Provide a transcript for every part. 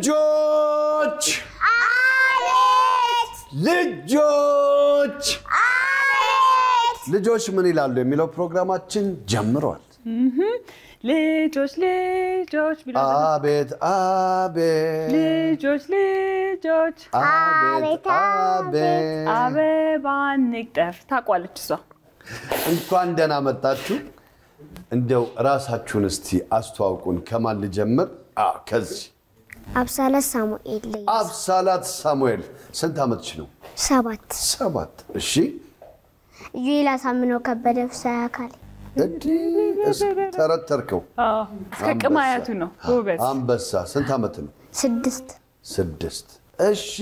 ልጆች አቤት ልጆች አቤት ልጆች ምን ይላሉ የሚለው ፕሮግራማችን ጀምሯል ልጆች ልጆች ቢላል አቤት አቤት ልጆች ልጆች አቤት አቤት አበባ ንቅጠፍ ታቋለች እሷ እንኳን ደህና መጣችሁ እንደው ራሳችሁን እስቲ አስተዋውቁን ከማን ልጀምር ከዚህ አብሳላት ሳሙኤል ላይ አብሳላት ሳሙኤል ስንት አመትሽ ነው 7 እሺ ዩላ ሳምነው ከበደ ፍሳካል ተረተርከው እስከቅማያቱ ነው ጎበዝ አንበሳ ስንት አመት ነው 6 እሺ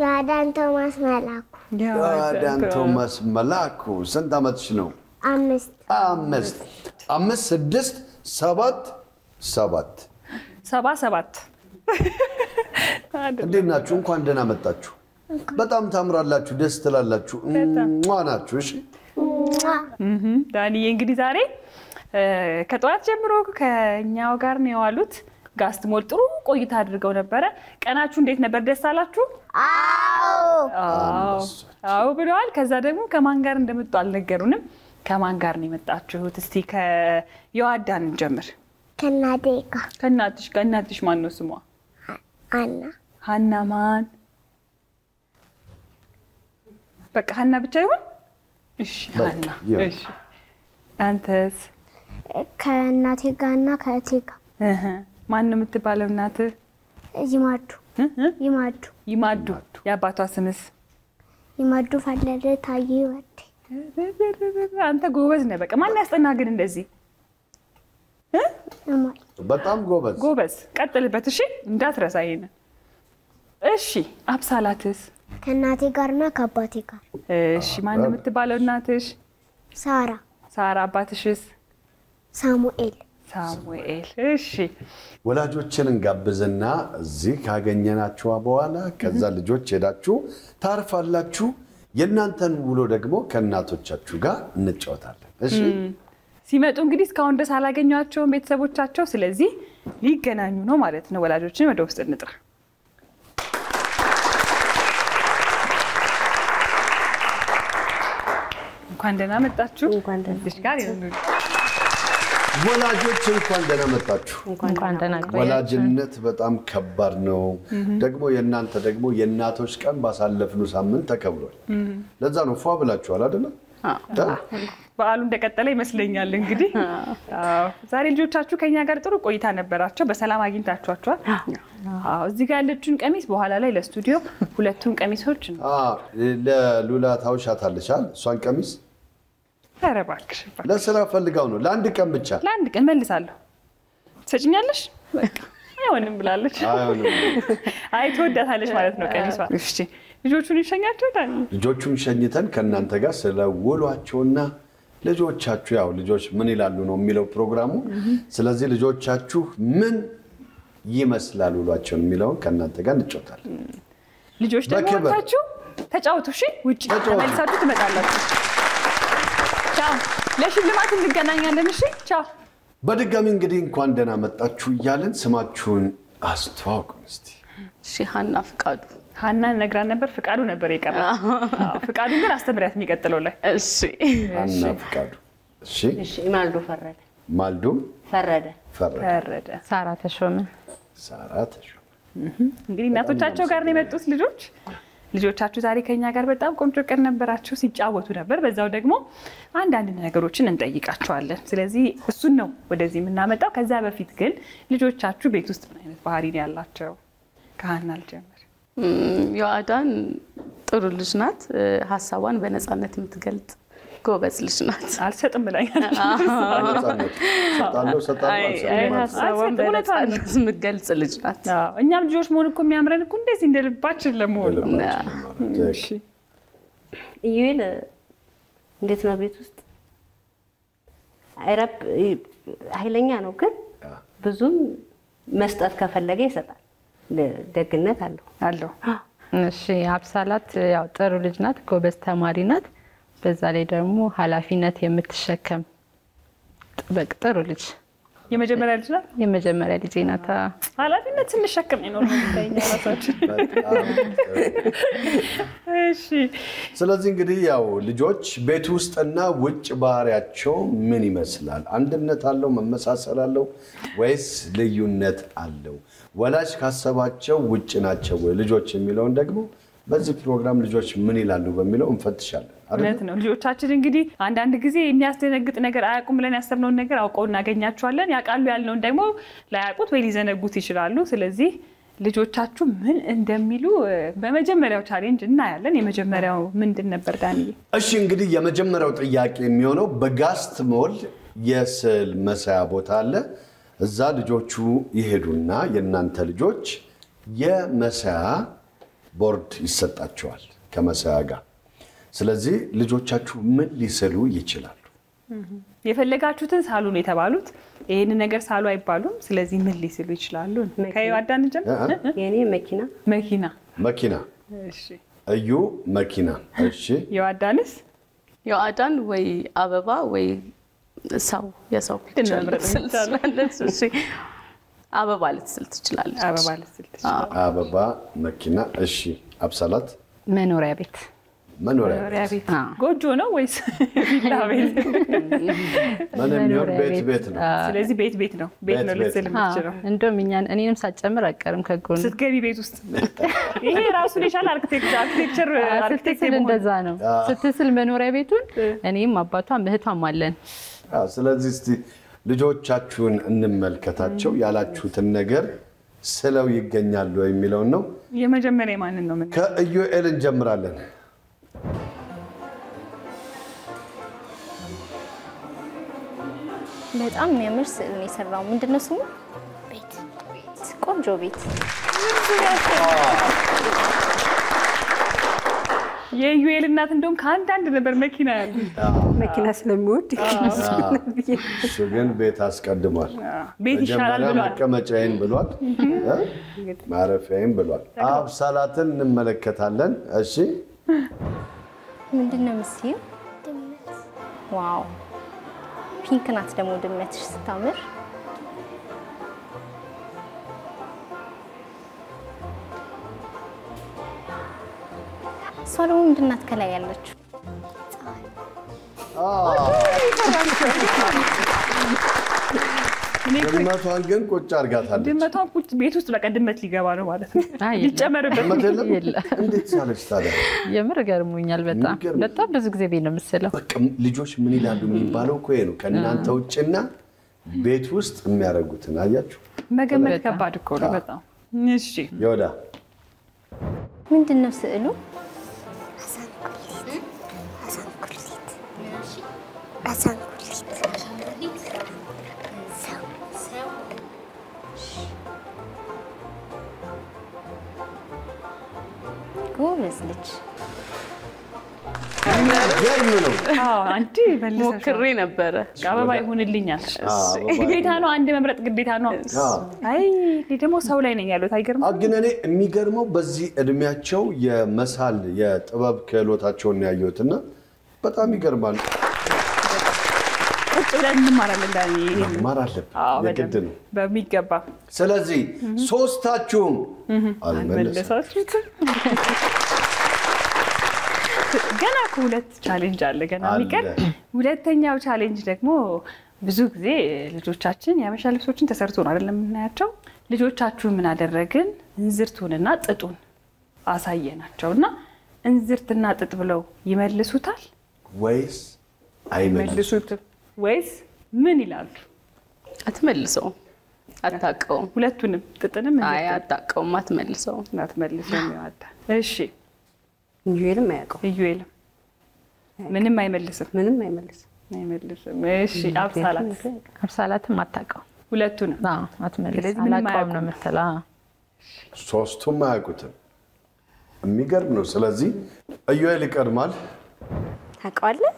ያዳን ቶማስ መላኩ ስንት አመትሽ ነው 5 6 7 እንዴት ናችሁ እንኳን ደህና መጣችሁ በጣም ታምራላችሁ ደስ ትላላችሁ ናችሁ እሺ ዳንዬ እንግዲህ ዛሬ ከጧት ጀምሮ ከኛው ጋር ነው ያሉት ጋስትሞል ጥሩ ቆይታ አድርገው ነበር ቀናችሁ እንዴት ነበር ደስ አላችሁ አዎ ብለዋል ከዛ ደግሞ ከማን ጋር እንደመጡ አልነገሩንም ከማን ጋር ነው የመጣችሁት እስቲ ከዮአዳን እንጀምር ከእናትሽ ማን ነው ስሟ ሀና ማን በቃ ሀና ብቻ ይሁን እሺ ሀና እሺ አንተስ ከእናቴ ጋርና ከእቴ ጋር ማን ነው የምትባለው እናት ይማዱ የአባቷ ስምስ ይማዱ ፈለደ ታዬ ወዴ አንተ ጎበዝ ነህ በቃ ማን ያስጠና ግን እንደዚህ በጣም ጎበዝ ቀጥልበት እሺ እንዳትረሳ ይሄን እሺ አብሳላትስ ከእናቴ ጋርና ከአባቴ ጋር እሺ ማን ነው የምትባለው እናትሽ ሳራ አባትሽስ ሳሙኤል እሺ ወላጆችን እንጋብዝና እዚህ ካገኘናችሁ በኋላ ከዛ ልጆች ሄዳችሁ ታርፋላችሁ የእናንተን ውሎ ደግሞ ከእናቶቻችሁ ጋር እንጫወታለን እሺ ሲመጡ እንግዲህ እስካሁን ደስ አላገኟቸው ቤተሰቦቻቸው ስለዚህ ሊገናኙ ነው ማለት ነው ወላጆችን ወደ ውስጥ እንጥራ እንኳን ደህና መጣችሁ እዚህ ጋር ይሁን ወላጆች እንኳን ደህና መጣችሁ ወላጅነት በጣም ከባድ ነው ደግሞ የእናንተ ደግሞ የእናቶች ቀን ባሳለፍነው ሳምንት ተከብሯል ለዛ ነው ፏ ብላችኋል አይደል በዓሉ እንደቀጠለ ይመስለኛል እንግዲህ ዛሬ ልጆቻችሁ ከኛ ጋር ጥሩ ቆይታ ነበራቸው በሰላም አግኝታችኋቸዋል እዚህ ጋር ያለችውን ቀሚስ በኋላ ላይ ለስቱዲዮ ሁለቱን ቀሚሶች ነው ለሉላ ታውሻታለሻል እሷን ቀሚስ አረባክሽ ለስራ ፈልጋው ነው ለአንድ ቀን ብቻ ለአንድ ቀን መልሳለሁ ሰጭኛለሽ በቃ አይሆንም ብላለች አይ ተወዳታለሽ ማለት ነው ቀሚሷ እሺ ልጆቹን ይሸኛቸው ታኒ ልጆቹን ሸኝተን ከናንተ ጋር ስለውሏቸውና ልጆቻችሁ ያው ልጆች ምን ይላሉ ነው የሚለው ፕሮግራሙ ስለዚህ ልጆቻችሁ ምን ይመስላሉ ውሏቸው የሚለው ከናንተ ጋር እንጫወታለን ልጆች ደግሞ ወጣችሁ ተጫወቱ እሺ ውጪ ተመልሳችሁ ትመጣላችሁ ቻው ለሽልማት እንገናኛለን እሺ ቻው በድጋሚ እንግዲህ እንኳን ደህና መጣችሁ ይያለን ስማችሁን አስተዋውቁን እስቲ እሺ ሀና ፍቃዱ ሀናን ነግራን ነበር ፍቃዱ ነበር የቀረው ፍቃዱ ግን አስተምሪያት የሚቀጥለው ላይ እሺ ሀና ፍቃዱ እሺ ማልዶ ፈረደ ሳራ ተሾመ እንግዲህ እናቶቻቸው ጋር ነው የመጡት ልጆቻችሁ ዛሬ ከኛ ጋር በጣም ቆንጆ ቀን ነበራችሁ ሲጫወቱ ነበር በዛው ደግሞ አንዳንድ ነገሮችን እንጠይቃቸዋለን ስለዚህ እሱን ነው ወደዚህ የምናመጣው ከዛ በፊት ግን ልጆቻችሁ ቤት ውስጥ ምን አይነት ባህሪ ነው ያላቸው ከሀና ልጀምር ዮአዳን ጥሩ ልጅ ናት ሐሳቧን በነፃነት የምትገልጽ ጎበዝ ልጅ ናት አልሰጥም ብላኛለች ሐሳቧን በነፃነት የምትገልጽ ልጅ ናት እኛም ልጆች መሆን እኮ የሚያምረን እኮ እንደዚህ እንደልባችን ለመሆን እሺ ይል እንዴት ነው ቤት ውስጥ አይራብ ኃይለኛ ነው ግን ብዙም መስጠት ከፈለገ ይሰጣል ደግነት አለው እሺ አብሳላት ያው ጥሩ ልጅ ናት ጎበዝ ተማሪ ናት በዛ ላይ ደግሞ ኃላፊነት የምትሸከም ጥሩ ልጅ የመጀመሪያ ልጅ ናት? የመጀመሪያ ልጅ ናት። ኃላፊነት ትንሽ ሸክም ነው ታይኛ ራሳችን። እሺ ስለዚህ እንግዲህ ያው ልጆች ቤት ውስጥና ውጭ ባህሪያቸው ምን ይመስላል? አንድነት አለው፣ መመሳሰል አለው ወይስ ልዩነት አለው? ወላጅ ካሰባቸው ውጭ ናቸው ወይ ልጆች የሚለውን ደግሞ በዚህ ፕሮግራም ልጆች ምን ይላሉ በሚለው እንፈትሻለን። እውነት ነው። ልጆቻችን እንግዲህ አንዳንድ ጊዜ የሚያስደነግጥ ነገር አያውቁም ብለን ያሰብነውን ነገር አውቀው እናገኛቸዋለን። ያውቃሉ ያልነውን ደግሞ ላያውቁት ወይ ሊዘነጉት ይችላሉ። ስለዚህ ልጆቻችሁ ምን እንደሚሉ በመጀመሪያው ቻሌንጅ እናያለን። የመጀመሪያው ምንድን ነበር ዳንዬ? እሺ እንግዲህ የመጀመሪያው ጥያቄ የሚሆነው በጋስት ሞል የስዕል መሳያ ቦታ አለ። እዛ ልጆቹ ይሄዱና የእናንተ ልጆች የመሳያ ቦርድ ይሰጣቸዋል ከመሳያ ጋር። ስለዚህ ልጆቻችሁ ምን ሊስሉ ይችላሉ? የፈለጋችሁትን ሳሉ ነው የተባሉት። ይሄን ነገር ሳሉ አይባሉም። ስለዚህ ምን ሊስሉ ይችላሉ? ከዮአዳን ጀምር። የኔ መኪና። እሺ እዩ መኪና። እሺ ዮአዳንስ? ዮአዳን ወይ አበባ ወይ ሰው የሰው ፒክቸር ትችላለች። እሺ አበባ ልትስል ትችላለች። አበባ መኪና። እሺ አብሳላት? መኖሪያ ቤት። ጎጆ ነው ወይስ ቪላ ቤት? ቤት ነው። ስለዚህ ቤት ነው ልትስል የምትችለው። እንደውም እኔንም ሳጨምር አቀርም ከጎን ስትገቢ ቤት ውስጥ ይሄ ራሱን የቻለ አርክቴክቸር እንደዛ ነው። ስትስል መኖሪያ ቤቱን እኔም አባቷም እህቷም አለን። ስለዚህ እስቲ ልጆቻችሁን እንመልከታቸው። ያላችሁትን ነገር ስለው ይገኛሉ የሚለው ነው። የመጀመሪያ ማንን ነው? ከኢዩኤል እንጀምራለን። በጣም የሚያምር ስዕል ነው የሰራው። ምንድነው ስሙ? ቤት። ቆንጆ ቤት። የኢዩኤል እናት እንደውም ከአንዳንድ ነበር መኪና ያሉ መኪና ስለሚወድ እሱ ግን ቤት አስቀድሟል። ቤት ይሻላል ብሏል። መቀመጫዬን ብሏል፣ ማረፊያዬን ብሏል። አብሳላትን እንመለከታለን። እሺ ምንድነው ምስዩ? ዋው ፒንክ ናት ደግሞ ድመትሽ ስታምር። እሷ ደግሞ ምንድን ናት ከላይ ያለችው? ድመቷን ግን ቁጭ አድርጋታለች። ድመቷን ቁጭ ቤት ውስጥ በቃ ድመት ሊገባ ነው ማለት ነው። ይጨመርበት። እንዴት ሳለች ታዲያ? የምር ገርሞኛል። በጣም ብዙ ጊዜ ቤት ነው የምስለው። በቃ ልጆች ምን ይላሉ የሚባለው እኮ ይሄ ነው። ከእናንተ ውጭና ቤት ውስጥ የሚያደርጉትን አያችሁ። መገመት ከባድ እኮ ነው በጣም። እሺ ይወዳ ምንድነው ስዕሉ? ጎበዝ ልጅ። አንቺ ሞክሬ ነበረ። አበባ ይሁንልኛል። ግዴታ ነው፣ አንድ መምረጥ ግዴታ ነው። አይ ደግሞ ሰው ላይ ነኝ ያሉት አይገርም? ግን እኔ የሚገርመው በዚህ እድሜያቸው የመሳል የጥበብ ክህሎታቸውን ያዩትና በጣም ይገርማል። ቁጭ ብለን እንማራለን ዳኒ። መማር አለብን፣ የግድ ነው በሚገባ። ስለዚህ ሶስታችሁም አልመለሳችሁትም። ገና ሁለት ቻሌንጅ አለ ገና የሚቀር። ሁለተኛው ቻሌንጅ ደግሞ ብዙ ጊዜ ልጆቻችን የሀበሻ ልብሶችን ተሰርቶ ነው አይደለም የምናያቸው። ልጆቻችሁ ምን አደረግን? እንዝርቱንና ጥጡን አሳየናቸውና እንዝርትና ጥጥ ብለው ይመልሱታል ወይስ አይመልሱትም? ወይስ ምን ይላሉ? አትመልሰውም፣ አታውቀውም። ሁለቱንም ጥጥንም አይ አታውቀውም፣ አትመልሰውም። ይዋዳ። እሺ ኢዩኤልም አያውቀው። ኢዩኤልም ምንም አይመልስም። እሺ አብሳላትም አታውቀው። ሁለቱንም አትመልስም፣ አላውቀውም ነው የምትለው። ሶስቱም አያውቁትም። የሚገርም ነው። ስለዚህ ኢዩኤል ይቀድማል። ታውቀዋለህ?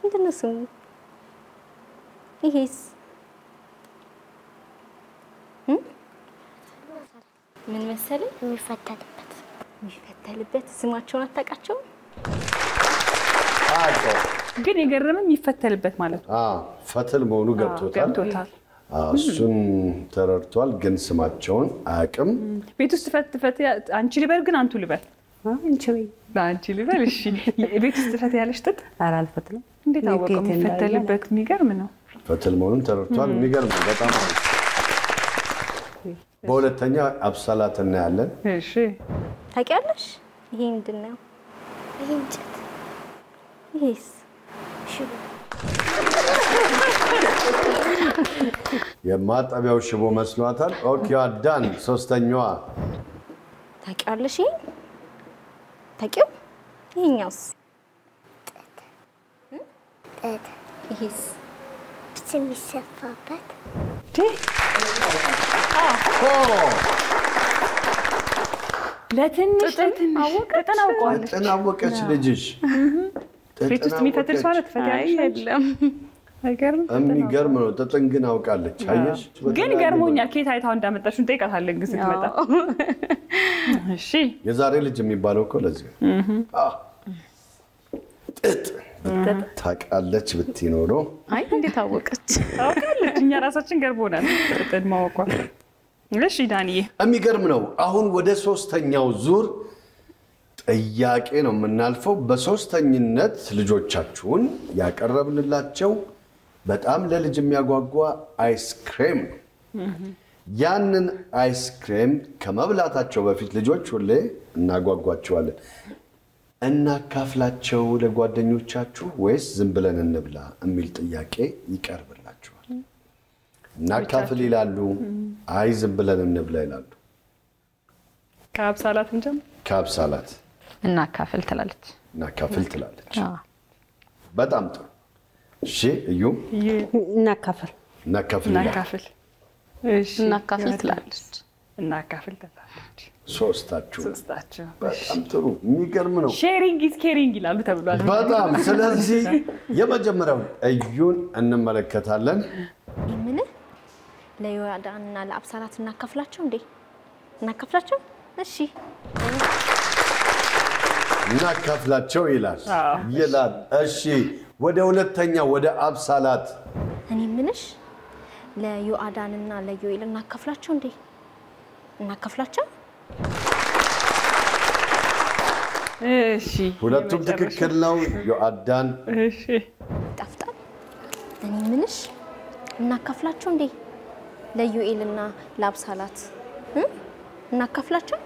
ምንድን ነው ስሙ? ይሄስ ምን መሰለኝ? የሚፈተልበት ስማቸውን አታውቃቸውም? ግን የገረመኝ የሚፈተልበት ማለት ነው። ፈትል መሆኑ ገብቶታል። እሱን ተረድቷል፣ ግን ስማቸውን አያውቅም። ቤት ውስጥ ፈት አንቺ ልበል ግን አንቱ ልበል? አንቺ ወይ አንቺ ልበል? እሺ። ቤት ውስጥ ፈት ያለሽ ጥጥ ኧረ አልፈትልም። እንዴት አወቀው? የሚፈተልበት የሚገርም ነው። ፈትል መሆኑን ተረድቷል። የሚገርም ነው በጣም። በሁለተኛ አብሳላት እናያለን። እሺ። ታውቂያለሽ? ይሄ ምንድን ነው? ይሄ እንጨት ይሄስ ሽቦ የማጠቢያው ሽቦ መስሏታል። ኦኬ አዳን ሶስተኛዋ ታውቂያለሽ? ይሄ ታውቂው? ይሄኛውስ? ጥጥ ይሄስ? ልብስ የሚሰፋበት ለትንሽ ጥጥን አውቀዋለች። ጥጥን አወቀች ልጅሽ። ቤት ውስጥ የሚፈትል ሰው አለ ትፈትያለሽ? አይደለም አይገርም? የሚገርም ነው። ጥጥን ግን አውቃለች። አየሽ? ግን ገርሞኛል። ከየት አይታው እንዳመጣሽ እንጠይቃታለን ግን ስትመጣ። እሺ። የዛሬ ልጅ የሚባለው እኮ ለዚህ ነው። ጥጥ ታውቃለች ብትኖሮ። አይ እንዴት አወቀች? ታውቃለች። እኛ ራሳችን ገርቦናል ጥጥን ማወቋ። እሺ ዳንዬ፣ የሚገርም ነው። አሁን ወደ ሶስተኛው ዙር ጥያቄ ነው የምናልፈው። በሶስተኝነት ልጆቻችሁን ያቀረብንላቸው በጣም ለልጅ የሚያጓጓ አይስክሬም ነው። ያንን አይስክሬም ከመብላታቸው በፊት ልጆች ሁሌ እናጓጓቸዋለን። እናካፍላቸው ለጓደኞቻችሁ ወይስ ዝም ብለን እንብላ የሚል ጥያቄ ይቀርብላችኋል። እናካፍል ይላሉ፣ አይ ዝም ብለን እንብላ ይላሉ። ከአብሳላት እንጀምር። ከአብሳላት እናካፍል ትላለች። እናካፍል ትላለች። በጣም ጥሩ። እሺ እዩ እናካፍል እናካፍል እናካፍል። እሺ እናካፍል ትላለች። እናካፍል ትላለች። ሶስታችሁ ሶስታችሁ በጣም ጥሩ። የሚገርም ነው። ሼሪንግ ኢዝ ኬሪንግ ይላሉ ተብሏል። በጣም ስለዚህ የመጀመሪያው እዩን እንመለከታለን። ምን ለዮአዳንና ለአብሳላት እናካፍላቸው እንዴ? እናካፍላቸው? እሺ እናካፍላቸው ይላል። እሺ ወደ ሁለተኛ ወደ አብሳላት እኔ ምንሽ ለዮአዳንና ለዮኤል እናካፍላቸው እንዴ? እናካፍላቸው? እሺ ሁለቱም ትክክል ነው። ዮአዳን እሺ ይጣፍጣል። እኔ ምንሽ እናካፍላቸው እንዴ? ለዮኤልና ለአብሳላት እናካፍላቸው?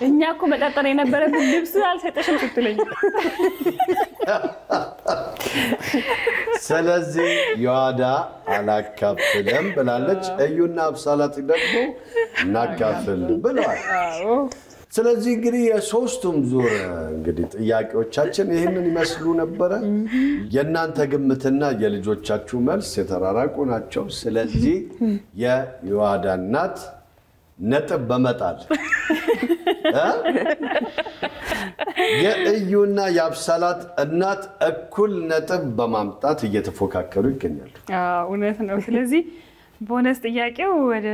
እኛ እኮ መጠጠር የነበረብን ልብስ አልሰጠሽም ስትለኝ። ስለዚህ ዮአዳ አላካፍልም ብላለች። እዩና አብሳላት ደግሞ እናካፍል ብለዋል። ስለዚህ እንግዲህ የሶስቱም ዙር እንግዲህ ጥያቄዎቻችን ይህንን ይመስሉ ነበረ። የእናንተ ግምትና የልጆቻችሁ መልስ የተራራቁ ናቸው። ስለዚህ የዮአዳ እናት ነጥብ በመጣል የእዩና የአብሳላት እናት እኩል ነጥብ በማምጣት እየተፎካከሩ ይገኛሉ። እውነት ነው። ስለዚህ ቦነስ ጥያቄው ወደ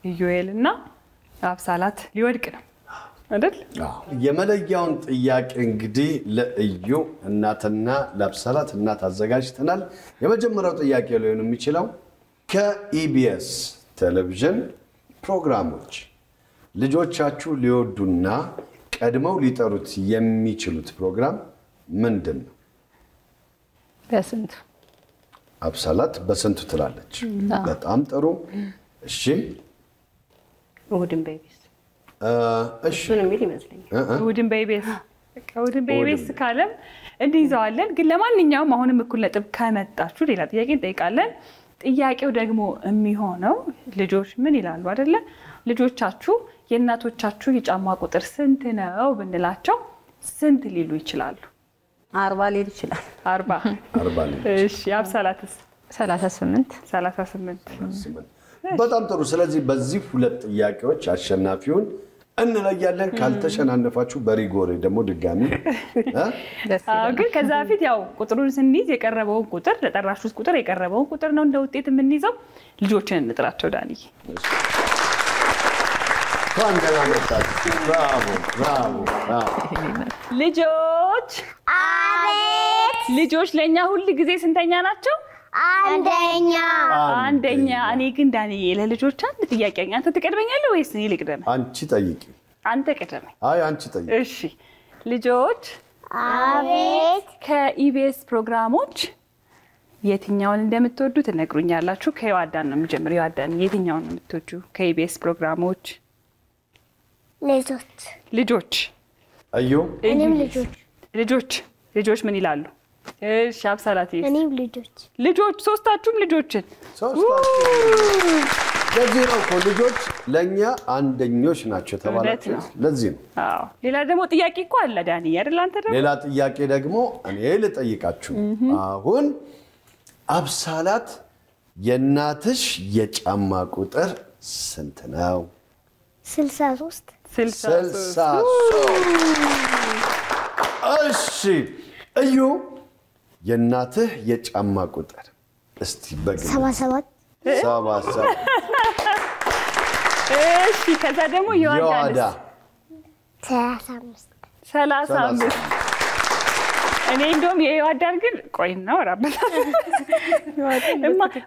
ኢዩኤልና አብሳላት ሊወድቅ ነው አይደል? የመለያውን ጥያቄ እንግዲህ ለእዩ እናትና ለአብሳላት እናት አዘጋጅተናል። የመጀመሪያው ጥያቄ ሊሆን የሚችለው ከኢቢኤስ ቴሌቪዥን ፕሮግራሞች ልጆቻችሁ ሊወዱና ቀድመው ሊጠሩት የሚችሉት ፕሮግራም ምንድን ነው? በስንቱ? አብሳላት በስንቱ ትላለች። በጣም ጥሩ። እሺ እሑድን በኢቢኤስ እሺ እሱን የሚል ይመስለኛል። እሑድን በኢቢኤስ እሑድን በኢቢኤስ ካለም እንይዘዋለን። ግን ለማንኛውም አሁንም እኩል ነጥብ ከመጣችሁ ሌላ ጥያቄ እንጠይቃለን። ጥያቄው ደግሞ የሚሆነው ልጆች ምን ይላሉ አይደለ? ልጆቻችሁ የእናቶቻችሁ የጫማ ቁጥር ስንት ነው ብንላቸው ስንት ሊሉ ይችላሉ? 40 ሊል ይችላል። 40። እሺ አብሳላትስ? 38። በጣም ጥሩ። ስለዚህ በዚህ ሁለት ጥያቄዎች አሸናፊውን እንለያለን። ካልተሸናነፋችሁ በሪጎሬ ደግሞ ድጋሚ ግን ከዛ በፊት ያው ቁጥሩን ስንይዝ የቀረበውን ቁጥር ለጠራችሁት ቁጥር የቀረበውን ቁጥር ነው እንደ ውጤት የምንይዘው። ልጆችን እንጥራቸው። ዳንዬ ደህና መጣችሁ። ብራቮ ብራቮ። ልጆች አቤት ልጆች ለኛ ሁሉ ጊዜ ስንተኛ ናቸው? አንደኛ። እኔ ግን ዳንዬ ለልጆች አንድ ጥያቄ አለኝ። አንተ ትቀድመኛለህ ወይስ እኔ ልቅደም? አንቺ ጠይቂ። አንተ ቅደም። አይ አንቺ ጠይቂ። እሺ ልጆች አቤት። ከኢቢኤስ ፕሮግራሞች የትኛውን እንደምትወዱ ትነግሩኛላችሁ። ከዮአዳን ነው የምጀምረው። ዮአዳን የትኛውን ነው የምትወዱ ከኢቢኤስ ፕሮግራሞች? ልጆች አዩ እኔም ልጆች ምን ይላሉ? እሺ አብሳላት እኔም ልጆች ሶስታችሁም ልጆችን ለዚህ ነው እኮ ልጆች ለኛ አንደኞች ናቸው ተባላችሁ። ለዚህ ነው። አዎ ሌላ ደግሞ ጥያቄ እኮ አለ ዳኒ አይደል? አንተ ደግሞ ሌላ ጥያቄ ደግሞ እኔ ልጠይቃችሁ። አሁን አብሳላት የእናትሽ የጫማ ቁጥር ስንት ነው? 63 እሺ እዩ የእናትህ የጫማ ቁጥር እስቲ በግል 77 እሺ ከዛ ደግሞ ዮአዳ 35 እኔ እንደውም የዮአዳን ግን ቆይ እናወራበታለን።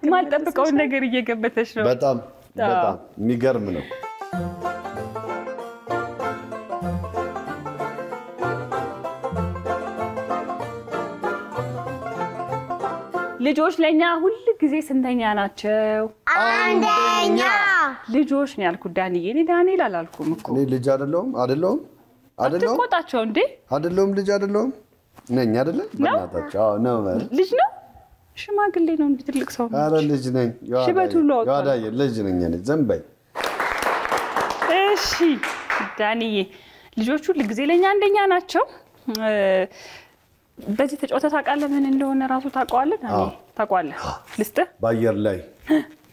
የማልጠብቀውን ነገር እየገበተሽ ነው። በጣም የሚገርም ነው። ልጆች ለኛ ሁሉ ጊዜ ስንተኛ ናቸው? አንደኛ። ልጆች ነው ያልኩት ዳንዬ። እኔ ዳንኤል አላልኩም እኮ። እኔ ልጅ አይደለሁም። አትቆጣቸው እንዴ? አይደለሁም ልጅ አይደለሁም ነኝ አይደለ? በእናታችሁ አዎ ነው ማለት ልጅ ነው። ሽማግሌ ነው እንዴ? ትልቅ ሰው ነው። ኧረ ልጅ ነኝ። ሽበቱ ነው። ዮአዳዬ ልጅ ነኝ እኔ። ዘንበይ እሺ ዳንዬ ልጆች ሁሉ ጊዜ ለኛ አንደኛ ናቸው። በዚህ ተጫውተህ ታውቃለህ? ምን እንደሆነ ራሱ ታውቀዋለህ? ታውቀዋለህ? ልስጥህ። በአየር ላይ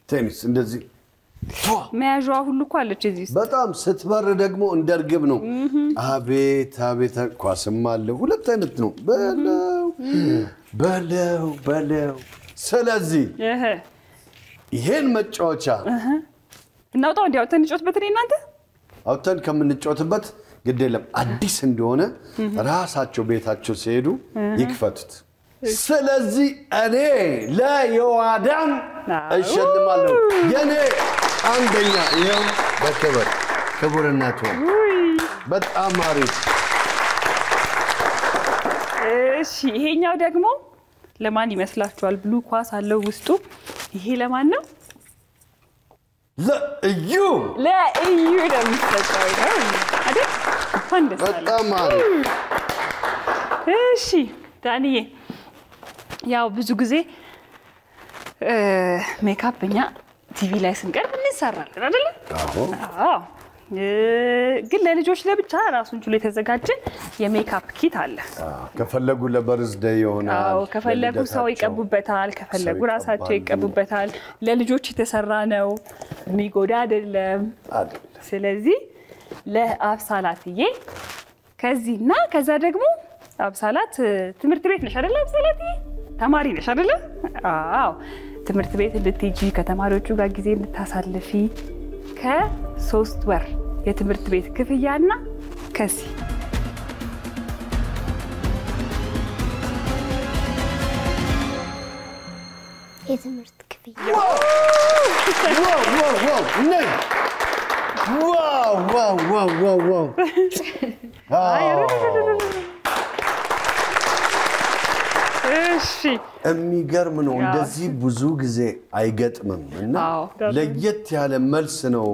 ቴኒስ እንደዚህ መያዣዋ ሁሉ እኮ አለች እዚህ። በጣም ስትበር ደግሞ እንደ እርግብ ነው። አቤት ኳስም አለ። ሁለት አይነት ነው። በለው ስለዚህ ይሄን መጫወቻ እናውጣው እንዴ? አውጥተን እንጫወትበት እኔ እናንተ አውጥተን ከምንጫወትበት ግድ የለም አዲስ እንደሆነ ራሳቸው ቤታቸው ሲሄዱ ይክፈቱት። ስለዚህ እኔ ለዮአዳን እሸልማለሁ። የኔ አንደኛ ይሄው በክብርነቱ በጣም አሪፍ። እሺ ይሄኛው ደግሞ ለማን ይመስላችኋል? ብሉ ኳስ አለው ውስጡ። ይሄ ለማን ነው? ለእዩ ነው የሚሰጠው አይደል? በጣም አሪፍ። እሺ ዳንዬ ያው ብዙ ጊዜ ሜካፕ እኛ ቲቪ ላይ ስንቀርብ እንሰራለን አይደል? አዎ። ግን ለልጆች ለብቻ ራሱን ችሎ የተዘጋጀ የሜካፕ ኪት አለ። ከፈለጉ ለበርዝዴይ ይሆናል። አዎ ከፈለጉ ሰው ይቀቡበታል፣ ከፈለጉ ራሳቸው ይቀቡበታል። ለልጆች የተሰራ ነው፣ የሚጎዳ አይደለም። ስለዚህ ለአብሳላትዬ ከዚህና ከዛ ደግሞ አብሳላት ትምህርት ቤት ነሽ አይደል? አብሳላትዬ ተማሪ ነሽ አይደል? አዎ ትምህርት ቤት እንድትሄጂ ከተማሪዎቹ ጋር ጊዜ እንድታሳልፊ ከ3 ወር የትምህርት ቤት ክፍያና ከዚህ የትምህርት ክፍያ ዋው እሺ የሚገርም ነው። እንደዚህ ብዙ ጊዜ አይገጥምም እና ለየት ያለ መልስ ነው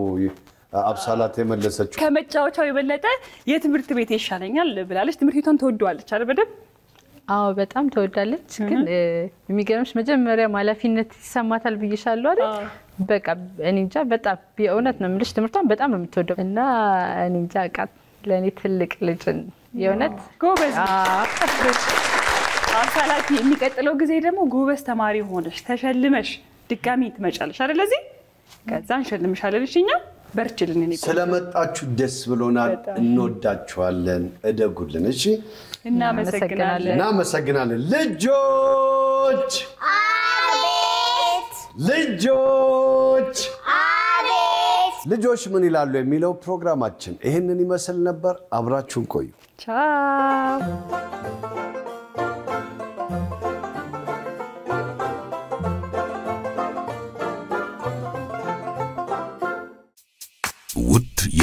አብሳላት የመለሰችው። ከመጫወቻው የበለጠ የትምህርት ቤት ይሻለኛል ብላለች። ትምህርት ቤቷን ተወደዋለች አይደል? በደንብ አዎ በጣም ተወዳለች። ግን የሚገርምሽ መጀመሪያ ኃላፊነት ይሰማታል ብዬሻለሁ አይደል? በቃ እኔ እንጃ በጣም የእውነት ነው የምልሽ ትምህርቷን በጣም ነው የምትወደው እና እኔ እንጃ ለእኔ ትልቅ ልጅ የእውነት ጎበዝ አብሳላት። የሚቀጥለው ጊዜ ደግሞ ጎበዝ ተማሪ ሆነሽ ተሸልመሽ ድጋሚ ትመጫለሽ አይደል? እዚህ ከዛ እንሸልምሻለን። እሺ እኛ በርችልን። እኔ ስለመጣችሁ ደስ ብሎናል። እንወዳችኋለን። እደጉልን። እሺ እናመሰግናለን። ልጆች አቤት ልጆች ምን ይላሉ የሚለው ፕሮግራማችን ይሄንን ይመስል ነበር። አብራችሁን ቆዩ። ቻው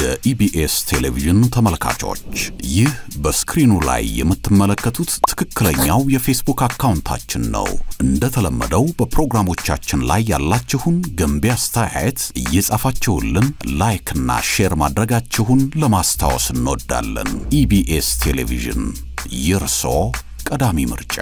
የኢቢኤስ ቴሌቪዥን ተመልካቾች ይህ በስክሪኑ ላይ የምትመለከቱት ትክክለኛው የፌስቡክ አካውንታችን ነው። እንደተለመደው በፕሮግራሞቻችን ላይ ያላችሁን ገንቢ አስተያየት እየጻፋችሁልን ላይክ እና ሼር ማድረጋችሁን ለማስታወስ እንወዳለን። ኢቢኤስ ቴሌቪዥን የርሶ ቀዳሚ ምርጫ